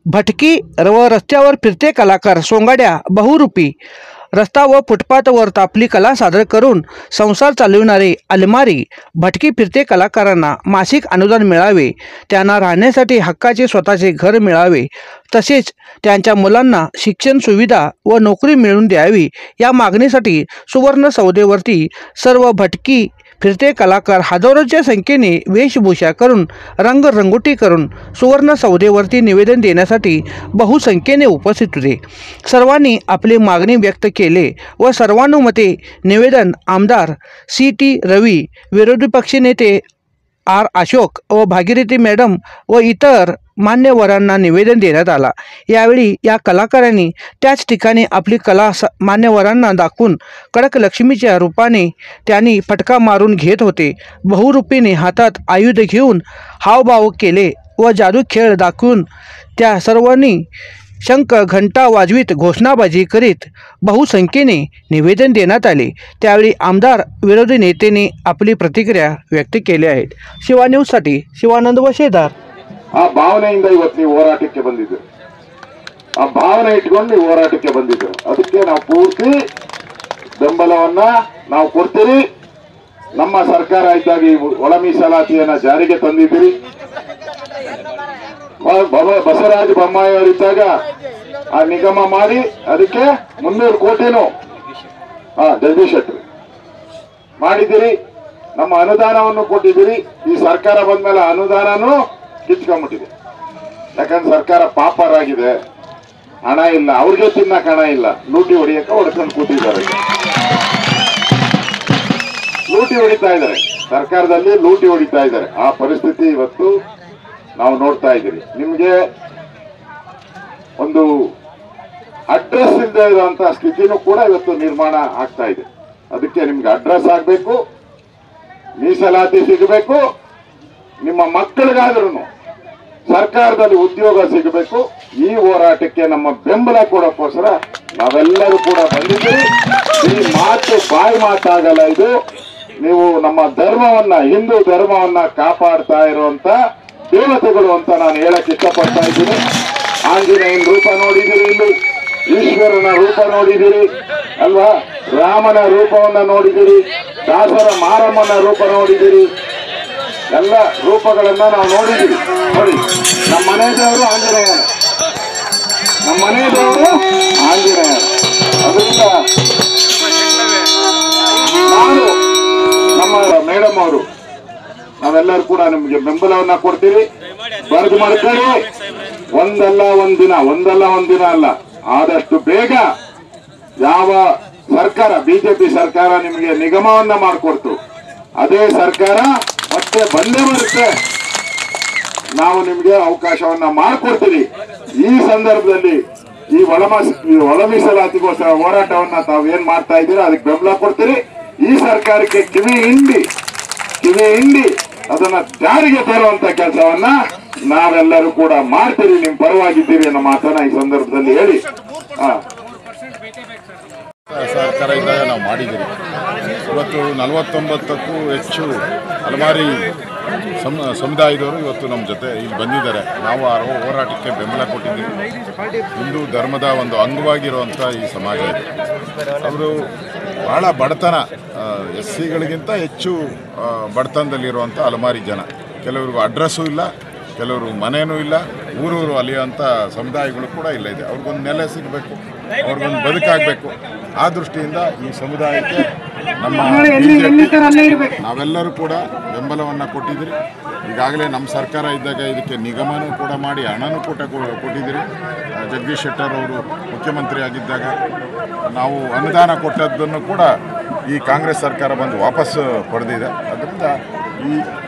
भटकी व रस्त्यावर फिरते कलाकार सोंगाड्या बहुरूपी रस्ता व फुटपाथवर आपली कला सादर करून संसार चालविणारे अलमारी भटकी फिरते कलाकारांना मासिक अनुदान मिळावे, त्यांना राहण्यासाठी हक्काचे स्वतःचे घर मिळावे, तसेच त्यांच्या मुलांना शिक्षण सुविधा व नोकरी मिळवून द्यावी या मागणीसाठी सुवर्ण सौदेवरती सर्व भटकी फिरते कलाकार हजारोच्या संख्येने वेशभूषा करून रंगरंगोटी करून सुवर्ण सौदेवरती निवेदन देण्यासाठी बहुसंख्येने उपस्थित होते। सर्वांनी आपली मागणी व्यक्त केले व सर्वानुमते निवेदन आमदार सी.टी. रवी, विरोधी पक्षनेते आर. अशोक व भागीरथी मॅडम व इतर मान्यवरांना निवेदन देण्यात आला। यावेळी या कलाकारांनी त्याच ठिकाणी आपली कला मान्यवरांना दाखवून कडक लक्ष्मीच्या रूपाने त्यांनी फटका मारून घेत होते। बहुरूपीने हातात आयुध घेऊन हावभाव केले व जादू खेळ दाखवून त्या सर्वांनी शंख घंटा वाजवीत घोषणाबाजी करीत बहुसंख्येने निवेदन देण्यात आले। त्यावेळी आमदार विरोधी नेत्यांनी आपली प्रतिक्रिया व्यक्त केली आहे। शिवा न्यूजसाठी शिवानंद वशेदार। ಆ ಭಾವನೆಯಿಂದ ಇವತ್ತು ನೀವು ಹೋರಾಟಕ್ಕೆ ಬಂದಿದ್ದೀರಿ, ಆ ಭಾವನೆ ಇಟ್ಕೊಂಡು ನೀವು ಹೋರಾಟಕ್ಕೆ ಬಂದಿದ್ದೀರಿ, ಅದಕ್ಕೆ ನಾವು ಪೂರ್ತಿ ಬೆಂಬಲವನ್ನ ನಾವು ಕೊಡ್ತೀರಿ। ನಮ್ಮ ಸರ್ಕಾರ ಇದ್ದಾಗ ಈ ಒಳ ಮೀಸಲಾತಿಯನ್ನ ಜಾರಿಗೆ ತಂದಿದ್ದೀರಿ। ಬಸವರಾಜ ಬೊಮ್ಮಾಯಿ ಅವರಿದ್ದಾಗ ಆ ನಿಗಮ ಮಾಡಿ ಅದಕ್ಕೆ 300 ಕೋಟಿನೂ ಜಗದೀಶ್ ಶೆಟ್ಟರ್ ಮಾಡಿದ್ದೀರಿ, ನಮ್ಮ ಅನುದಾನವನ್ನು ಕೊಟ್ಟಿದ್ದೀರಿ। ಈ ಸರ್ಕಾರ ಬಂದ್ಮೇಲೆ ಅನುದಾನನೂ ಕಿತ್ಕೊಂಡ್ಬಿಟ್ಟಿದೆ, ಯಾಕಂದ್ರೆ ಸರ್ಕಾರ ಪಾಪರಾಗಿದೆ, ಹಣ ಇಲ್ಲ, ಅವ್ರಿಗೆ ತಿನ್ನಕ್ ಹಣ ಇಲ್ಲ, ಲೂಟಿ ಹೊಡಿಯಕ್ಕೆ ಹೊಡ್ಕೊಂಡು ಕೂತಿದ್ದಾರೆ, ಲೂಟಿ ಹೊಡಿತಾ ಇದ್ದಾರೆ, ಸರ್ಕಾರದಲ್ಲಿ ಲೂಟಿ ಹೊಡಿತಾ ಇದ್ದಾರೆ। ಆ ಪರಿಸ್ಥಿತಿ ಇವತ್ತು ನಾವು ನೋಡ್ತಾ ಇದ್ದೀರಿ। ನಿಮ್ಗೆ ಒಂದು ಅಡ್ರೆಸ್ ಇಲ್ಲದೆ ಇರುವಂತಹ ಸ್ಥಿತಿನೂ ಕೂಡ ಇವತ್ತು ನಿರ್ಮಾಣ ಆಗ್ತಾ ಇದೆ। ಅದಕ್ಕೆ ನಿಮ್ಗೆ ಅಡ್ರೆಸ್ ಆಗ್ಬೇಕು, ಮೀಸಲಾತಿ ಸಿಗಬೇಕು, ನಿಮ್ಮ ಮಕ್ಕಳಿಗಾದ್ರೂ ಸರ್ಕಾರದಲ್ಲಿ ಉದ್ಯೋಗ ಸಿಗಬೇಕು। ಈ ಹೋರಾಟಕ್ಕೆ ನಮ್ಮ ಬೆಂಬಲ ಕೊಡೋಕ್ಕೋಸ್ಕರ ನಾವೆಲ್ಲರೂ ಕೂಡ ಬಂದಿದ್ದೀವಿ। ಈ ಮಾತು ಬಾಯಿ ಮಾತಾಗಲ್ಲ, ಇದು ನೀವು ನಮ್ಮ ಧರ್ಮವನ್ನ, ಹಿಂದೂ ಧರ್ಮವನ್ನ ಕಾಪಾಡ್ತಾ ಇರುವಂತ ದೇವತೆಗಳು ಅಂತ ನಾನು ಹೇಳಕ್ ಇಷ್ಟಪಡ್ತಾ ಇದ್ದೀನಿ। ಆಂಜನೇಯನ ರೂಪ ನೋಡಿದಿರಿ, ಇಲ್ಲಿ ಈಶ್ವರನ ರೂಪ ನೋಡಿದಿರಿ ಅಲ್ವಾ, ರಾಮನ ರೂಪವನ್ನ ನೋಡಿದಿರಿ, ದಾಸರ ಮಾರಮ್ಮನ ರೂಪ ನೋಡಿದಿರಿ, ಎಲ್ಲ ರೂಪಗಳನ್ನ ನಾವು ನೋಡಿದ್ದೀವಿ। ನೋಡಿ, ನಮ್ಮ ಮನೆ ದೇವರು ಆಂಜನೇಯ, ನಮ್ಮ ಮನೆ ದೇವರು ಆಂಜನೇಯ। ಅದರಿಂದ ನಾನು ನಮ್ಮ ಮೇಡಮ್ ಅವರು ನಾವೆಲ್ಲರೂ ಕೂಡ ನಿಮ್ಗೆ ಬೆಂಬಲವನ್ನ ಕೊಡ್ತೀವಿ। ಬರೆದು ಮಾಡ್ಕೊಳ್ಳಿ, ಒಂದಲ್ಲ ಒಂದಿನ ಅಲ್ಲ, ಆದಷ್ಟು ಬೇಗ ಯಾವ ಸರ್ಕಾರ, ಬಿಜೆಪಿ ಸರ್ಕಾರ ನಿಮಗೆ ನಿಗಮವನ್ನ ಮಾಡಿಕೊಡ್ತು, ಅದೇ ಸರ್ಕಾರ ಮತ್ತೆ ಬಂದೇ ಬರುತ್ತೆ, ನಾವು ನಿಮ್ಗೆ ಅವಕಾಶವನ್ನ ಮಾಡಿಕೊಡ್ತೀವಿ। ಈ ಸಂದರ್ಭದಲ್ಲಿ ಈ ಒಳ ಮೀಸಲಾತಿಗೋಸ್ಕರ ಹೋರಾಟವನ್ನ ತಾವು ಏನ್ ಮಾಡ್ತಾ ಇದ್ದೀರಾ ಅದಕ್ಕೆ ಬೆಂಬಲ ಕೊಡ್ತೀರಿ। ಈ ಸರ್ಕಾರಕ್ಕೆ ಕಿವಿ ಹಿಂಡಿ ಅದನ್ನ ಜಾರಿಗೆ ತರುವಂತ ಕೆಲಸವನ್ನ ನಾವೆಲ್ಲರೂ ಕೂಡ ಮಾಡ್ತೀರಿ, ನಿಮ್ ಪರವಾಗಿದ್ದೀರಿ ಅನ್ನೋ ಮಾತನ್ನ ಈ ಸಂದರ್ಭದಲ್ಲಿ ಹೇಳಿ ಸರ್ಕಾರ ಇದ್ದಾಗ ನಾವು ಮಾಡಿದ್ದೀವಿ। ಇವತ್ತು 49ಕ್ಕೂ ಹೆಚ್ಚು ಅಲಮಾರಿ ಸಮುದಾಯದವರು ಇವತ್ತು ನಮ್ಮ ಜೊತೆ ಇಲ್ಲಿ ಬಂದಿದ್ದಾರೆ। ನಾವು ಆ ಹೋರಾಟಕ್ಕೆ ಬೆಂಬಲ ಕೊಟ್ಟಿದ್ದೀವಿ। ಹಿಂದೂ ಧರ್ಮದ ಒಂದು ಅಂಗವಾಗಿರುವಂಥ ಈ ಸಮಾಜ ಇದೆ, ಅವರು ಭಾಳ ಬಡತನ, SC-ಗಳಿಗಿಂತ ಹೆಚ್ಚು ಬಡತನದಲ್ಲಿರುವಂಥ ಅಲಮಾರಿ ಜನ, ಕೆಲವ್ರಿಗೂ ಅಡ್ರೆಸ್ಸು ಇಲ್ಲ, ಕೆಲವರು ಮನೇನೂ ಇಲ್ಲ, ಊರೂರು ಅಲಿಯುವಂಥ ಸಮುದಾಯಗಳು ಕೂಡ ಇಲ್ಲ ಇದೆ। ಅವ್ರಿಗೊಂದು ನೆಲೆ ಸಿಗಬೇಕು, ಅವ್ರಿಗೊಂದು ಬದುಕಾಗಬೇಕು। ಆ ದೃಷ್ಟಿಯಿಂದ ಈ ಸಮುದಾಯಕ್ಕೆ ನಮ್ಮ ನಾವೆಲ್ಲರೂ ಕೂಡ ಬೆಂಬಲವನ್ನು ಕೊಟ್ಟಿದ್ದೀರಿ। ಈಗಾಗಲೇ ನಮ್ಮ ಸರ್ಕಾರ ಇದ್ದಾಗ ಇದಕ್ಕೆ ನಿಗಮನೂ ಕೂಡ ಮಾಡಿ ಹಣನೂ ಕೂಡ ಕೊಟ್ಟಿದ್ದೀರಿ। ಜಗದೀಶ್ ಶೆಟ್ಟರ್ ಅವರು ಮುಖ್ಯಮಂತ್ರಿ ಆಗಿದ್ದಾಗ ನಾವು ಅನುದಾನ ಕೊಟ್ಟದ್ದನ್ನು ಕೂಡ ಈ ಕಾಂಗ್ರೆಸ್ ಸರ್ಕಾರ ಬಂದು ವಾಪಸ್ಸು ಪಡೆದಿದೆ। ಅದರಿಂದ ಈ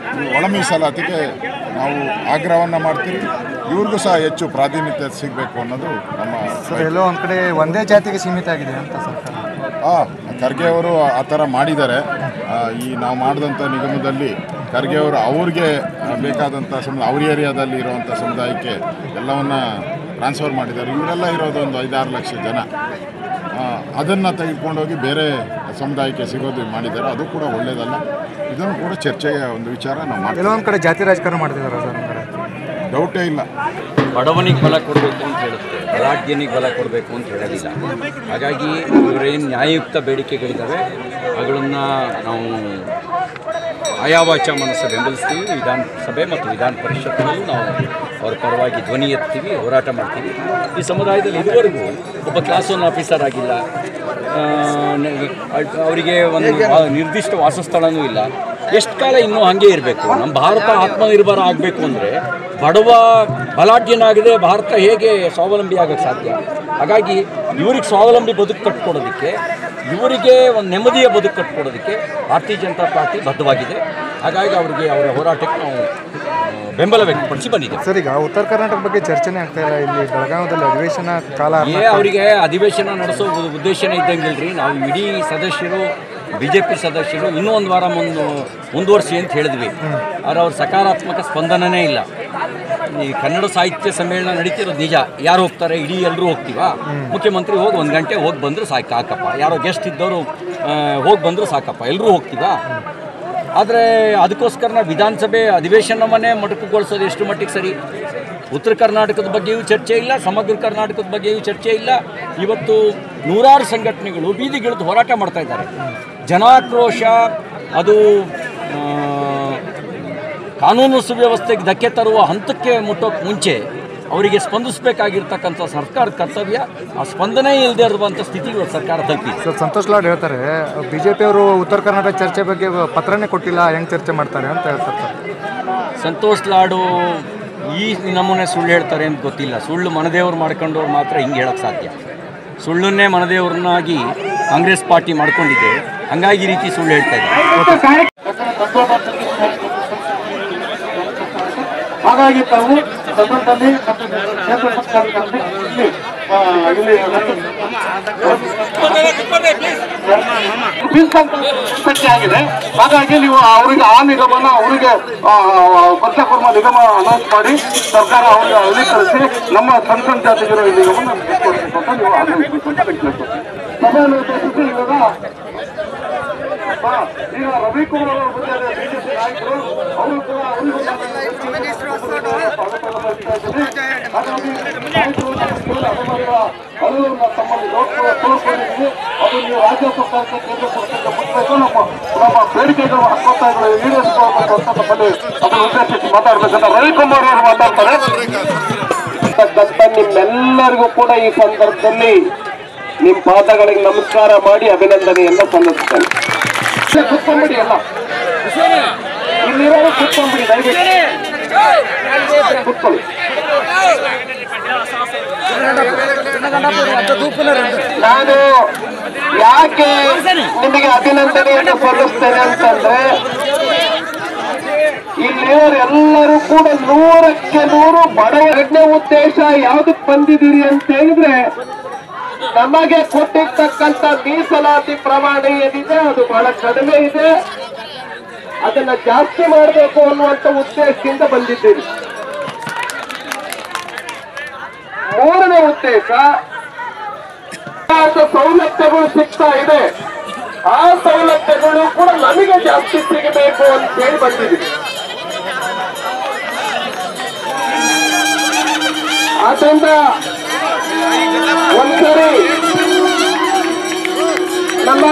ಒಳ ಮೀಸಲಾತಿಗೆ ನಾವು ಆಗ್ರಹವನ್ನು ಮಾಡ್ತೀವಿ, ಇವ್ರಿಗೂ ಸಹ ಹೆಚ್ಚು ಪ್ರಾಧಾನ್ಯತೆ ಸಿಗಬೇಕು ಅನ್ನೋದು ನಮ್ಮ ಎಲ್ಲೋ ಒಂದು ಕಡೆ ಒಂದೇ ಜಾತಿಗೆ ಸೀಮಿತ ಆಗಿದೆ ಅಂತ ಸರ್ಕಾರ। ಖರ್ಗೆ ಅವರು ಆ ಥರ ಮಾಡಿದ್ದಾರೆ। ಈ ನಾವು ಮಾಡಿದಂಥ ನಿಗಮದಲ್ಲಿ ಖರ್ಗೆ ಅವರು ಅವ್ರಿಗೆ ಬೇಕಾದಂಥ ಅವ್ರ ಏರಿಯಾದಲ್ಲಿ ಇರುವಂಥ ಸಮುದಾಯಕ್ಕೆ ಎಲ್ಲವನ್ನ ಟ್ರಾನ್ಸ್ಫರ್ ಮಾಡಿದ್ದಾರೆ। ಇವರೆಲ್ಲ ಇರೋದು ಒಂದು 5-6 ಲಕ್ಷ ಜನ, ಅದನ್ನು ತೆಗೆದುಕೊಂಡೋಗಿ ಬೇರೆ ಸಮುದಾಯಕ್ಕೆ ಸಿಗೋದು ಮಾಡಿದ್ದಾರೆ, ಅದು ಕೂಡ ಒಳ್ಳೆಯದಲ್ಲ। ಇದನ್ನು ಕೂಡ ಚರ್ಚೆಯ ಒಂದು ವಿಚಾರ ನಾವು ಮಾಡ್ತೀವಿ। ಕೆಲವೊಂದು ಕಡೆ ಜಾತಿ ರಾಜಕಾರಣ ಮಾಡ್ತಿದ್ದಾರೆ ಸರ್, ಡೌಟೇ ಇಲ್ಲ. ಬಡವನಿಗೆ ಬಲ ಕೊಡಬೇಕು ಅಂತ ಹೇಳುತ್ತೆ, ಬಲಾಢ್ಯನಿಗೆ ಬಲ ಕೊಡಬೇಕು ಅಂತ ಹೇಳೋದಿಲ್ಲ. ಹಾಗಾಗಿ ಇವರೇನು ನ್ಯಾಯಯುಕ್ತ ಬೇಡಿಕೆಗಳಿದ್ದಾವೆ ಅವುಗಳನ್ನು ನಾವು ಆಯಾವಾಚ ಮನಸ್ಸು ಬೆಂಬಲಿಸ್ತೀವಿ. ವಿಧಾನಸಭೆ ಮತ್ತು ವಿಧಾನ ಪರಿಷತ್ತಿನಲ್ಲೂ ನಾವು ಅವರ ಪರವಾಗಿ ಧ್ವನಿ ಎತ್ತೀವಿ, ಹೋರಾಟ ಮಾಡ್ತೀವಿ. ಈ ಸಮುದಾಯದಲ್ಲಿ ಇದುವರೆಗೂ ಒಬ್ಬ ಕ್ಲಾಸ್ ಒನ್ ಆಫೀಸರ್ ಆಗಿಲ್ಲ, ಅವರಿಗೆ ಒಂದು ನಿರ್ದಿಷ್ಟ ವಾಸಸ್ಥಳನೂ ಇಲ್ಲ. ಎಷ್ಟು ಕಾಲ ಇನ್ನೂ ಹಾಗೆ ಇರಬೇಕು? ನಮ್ಮ ಭಾರತ ಆತ್ಮನಿರ್ಭರ ಆಗಬೇಕು ಅಂದರೆ ಬಡವ ಬಲಾಢ್ಯನಾಗಿದೆ ಭಾರತ ಹೇಗೆ ಸ್ವಾವಲಂಬಿ ಆಗೋಕ್ಕೆ ಸಾಧ್ಯ? ಹಾಗಾಗಿ ಇವ್ರಿಗೆ ಸ್ವಾವಲಂಬಿ ಬದುಕು ಕಟ್ಕೊಡೋದಕ್ಕೆ, ಇವರಿಗೆ ಒಂದು ನೆಮ್ಮದಿಯ ಬದುಕು ಕಟ್ಕೊಡೋದಕ್ಕೆ ಭಾರತೀಯ ಜನತಾ ಪಾರ್ಟಿ ಬದ್ಧವಾಗಿದೆ. ಹಾಗಾಗಿ ಅವರಿಗೆ ಅವರ ಹೋರಾಟಕ್ಕೆ ನಾವು ಬೆಂಬಲ ವ್ಯಕ್ತಪಡಿಸಿ ಬಂದಿದ್ದೇವೆ. ಸರ್, ಈಗ ಉತ್ತರ ಕರ್ನಾಟಕ ಬಗ್ಗೆ ಚರ್ಚೆನೇ ಆಗ್ತಾ ಇಲ್ಲ. ಇಲ್ಲಿ ಬೆಳಗಾವಿಯಲ್ಲಿ ಅಧಿವೇಶನ ಕಾಲ ಅವರಿಗೆ ಅಧಿವೇಶನ ನಡೆಸೋ ಉದ್ದೇಶನೇ ಇದ್ದಂಗಿಲ್ರಿ. ನಾವು ಇಡೀ ಸದಸ್ಯರು BJP ಸದಸ್ಯರು ಇನ್ನೂ ಒಂದು ವಾರ ಮುಂದುವರಿಸಿ ಅಂತ ಹೇಳಿದ್ವಿ. ಆದರೆ ಅವ್ರ ಸಕಾರಾತ್ಮಕ ಸ್ಪಂದನೇ ಇಲ್ಲ. ಈ ಕನ್ನಡ ಸಾಹಿತ್ಯ ಸಮ್ಮೇಳನ ನಡೀತಿರೋದು ನಿಜ. ಯಾರು ಹೋಗ್ತಾರೆ? ಇಡೀ ಎಲ್ಲರೂ ಹೋಗ್ತೀವಾ? ಮುಖ್ಯಮಂತ್ರಿ ಹೋಗಿ 1 ಗಂಟೆ ಹೋಗಿ ಬಂದರೂ ಸಾಕಪ್ಪ, ಯಾರೋ ಗೆಸ್ಟ್ ಇದ್ದವರು ಹೋಗಿ ಬಂದರೂ ಸಾಕಪ್ಪ, ಎಲ್ಲರೂ ಹೋಗ್ತೀವಾ? ಆದರೆ ಅದಕ್ಕೋಸ್ಕರ ನಾವು ವಿಧಾನಸಭೆ ಅಧಿವೇಶನವನ್ನೇ ಮೊಟಕುಗೊಳಿಸೋದು ಎಷ್ಟು ಮಟ್ಟಿಗೆ ಸರಿ? ಉತ್ತರ ಕರ್ನಾಟಕದ ಬಗ್ಗೆಯೂ ಚರ್ಚೆ ಇಲ್ಲ, ಸಮಗ್ರ ಕರ್ನಾಟಕದ ಬಗ್ಗೆಯೂ ಚರ್ಚೆ ಇಲ್ಲ. ಇವತ್ತು ನೂರಾರು ಸಂಘಟನೆಗಳು ಬೀದಿಗಿಳಿದು ಹೋರಾಟ ಮಾಡ್ತಾ ಇದ್ದಾರೆ. ಜನಾಕ್ರೋಶ ಅದು ಕಾನೂನು ಸುವ್ಯವಸ್ಥೆಗೆ ಧಕ್ಕೆ ತರುವ ಹಂತಕ್ಕೆ ಮುಟ್ಟೋಕ್ಕೆ ಮುಂಚೆ ಅವರಿಗೆ ಸ್ಪಂದಿಸಬೇಕಾಗಿರ್ತಕ್ಕಂಥ ಸರ್ಕಾರದ ಕರ್ತವ್ಯ. ಆ ಸ್ಪಂದನೆ ಇಲ್ಲದೆ ಇರುವಂಥ ಸ್ಥಿತಿಗೆ ಸರ್ಕಾರ ತಲುಪಿದೆ. ಸರ್, ಸಂತೋಷ್ ಲಾಡ್ ಹೇಳ್ತಾರೆ BJP ಅವರು ಉತ್ತರ ಕರ್ನಾಟಕ ಚರ್ಚೆ ಬಗ್ಗೆ ಪತ್ರನೇ ಕೊಟ್ಟಿಲ್ಲ, ಹೆಂಗೆ ಚರ್ಚೆ ಮಾಡ್ತಾರೆ ಅಂತ ಹೇಳ್ತಾರೆ ಸರ್. ಸಂತೋಷ್ ಲಾಡು ಈ ನಮೂನೆ ಸುಳ್ಳು ಹೇಳ್ತಾರೆ ಅಂತ ಗೊತ್ತಿಲ್ಲ. ಸುಳ್ಳು ಮನದೇವ್ರು ಮಾಡ್ಕೊಂಡವ್ರು ಮಾತ್ರ ಹಿಂಗೆ ಹೇಳೋಕ್ಕೆ ಸಾಧ್ಯ. ಸುಳ್ಳನ್ನೇ ಮನದೇವ್ರನ್ನಾಗಿ ಕಾಂಗ್ರೆಸ್ ಪಾರ್ಟಿ ಮಾಡ್ಕೊಂಡಿದೆ, ಹಂಗಾಗಿ ಈ ರೀತಿ ಸುಳ್ಳು ಹೇಳ್ತಾ ಇದ್ದಾರೆ. ಹಾಗಾಗಿ ತಾವು ಆಗಿದೆ. ಹಾಗಾಗಿ ನೀವು ಅವರಿಗೆ ಆ ನಿಗಮನ ಅವರಿಗೆ ಪಂಚಕರ್ಮ ನಿಗಮ ಅನೌನ್ಸ್ ಮಾಡಿ ಸರ್ಕಾರ ಅವರಿಗೆ ಅಲ್ಲಿ ಕಳಿಸಿ ನಮ್ಮ ಸಣ್ಣ ಸಣ್ಣ ಜಾತಿಗಿರೋ ಈ ನಿಗಮನ ಅಂತ ನೀವು ಆಗಮಿಸಬೇಕು ಅಂತ ವಿಜ್ಞಪ್ತಿ. ಸಭೆಯನ್ನು ಉದ್ದೇಶಿಸಿ ಈಗ ರವಿಕುಮಾರ್ ಅವರ ಬಗ್ಗೆ BJP ನಾಯಕರು ಅವರು ಕೂಡ ತಮ್ಮಲ್ಲಿ ತೋರ್ಕೊಂಡಿದ್ದೀವಿ. ಅದು ನೀವು ರಾಜ್ಯ ಸರ್ಕಾರಕ್ಕೆ ಕೇಂದ್ರ ಸರ್ಕಾರಕ್ಕೆ ಮುಟ್ಟಬೇಕು, ನಮ್ಮ ಬೇಡಿಕೆಗಳು ಹಕ್ಕೊತ್ತಾಯಗಳು ಈಡೇರಿಸಿಕೊಳ್ಬೇಕು ಅಂತ ತಮ್ಮಲ್ಲಿ ಅದನ್ನು ಉದ್ದೇಶಿಸಿ ಮಾತಾಡಬೇಕಂತ ರವಿಕುಮಾರ್ ಅವರು ಮಾತಾಡ್ತಾರೆ. ನಿಮ್ಮೆಲ್ಲರಿಗೂ ಕೂಡ ಈ ಸಂದರ್ಭದಲ್ಲಿ ನಿಮ್ಮ ಪಾದಗಳಿಗೆ ನಮಸ್ಕಾರ ಮಾಡಿ ಅಭಿನಂದನೆಯನ್ನು ಸಲ್ಲಿಸ್ತೇನೆ. ಕುತ್ಕೊಂಡ್ಬಿಡಿ, ಎಲ್ಲ ಇಲ್ಲಿರೋರು ಕುತ್ಕೊಂಡ್ಬಿಡಿ, ದಯವಿಟ್ಟು ಕುತ್ಕೊಳ್ಳಿ. ನಾನು ಯಾಕೆ ನಿಮಗೆ ಅಭಿನಂದನೆಯನ್ನು ಸಲ್ಲಿಸ್ತೇನೆ ಅಂತಂದ್ರೆ, ಇಲ್ಲಿರೋರೆಲ್ಲರೂ ಕೂಡ 100ಕ್ಕೆ 100 ಬಡವ. ಎರಡನೇ ಉದ್ದೇಶ ಯಾವ್ದಕ್ ಬಂದಿದ್ದೀರಿ ಅಂತ ಹೇಳಿದ್ರೆ, ನಮಗೆ ಕೊಟ್ಟಿರ್ತಕ್ಕಂಥ ಮೀಸಲಾತಿ ಪ್ರಮಾಣ ಏನಿದೆ ಅದು ಬಹಳ ಕಡಿಮೆ ಇದೆ, ಅದನ್ನ ಜಾಸ್ತಿ ಮಾಡಬೇಕು ಅನ್ನುವಂಥ ಉದ್ದೇಶದಿಂದ ಬಂದಿದ್ದೀರಿ. ಮೂರನೇ ಉದ್ದೇಶ, ಸೌಲಭ್ಯಗಳು ಸಿಗ್ತಾ ಇದೆ, ಆ ಸೌಲಭ್ಯಗಳು ಕೂಡ ನಮಗೆ ಜಾಸ್ತಿ ಸಿಗಬೇಕು ಅಂತ ಹೇಳಿ ಬಂದಿದ್ದೀವಿ. ಆದ್ರಿಂದ ಒಂದ್ಸರಿ ನಮ್ಮ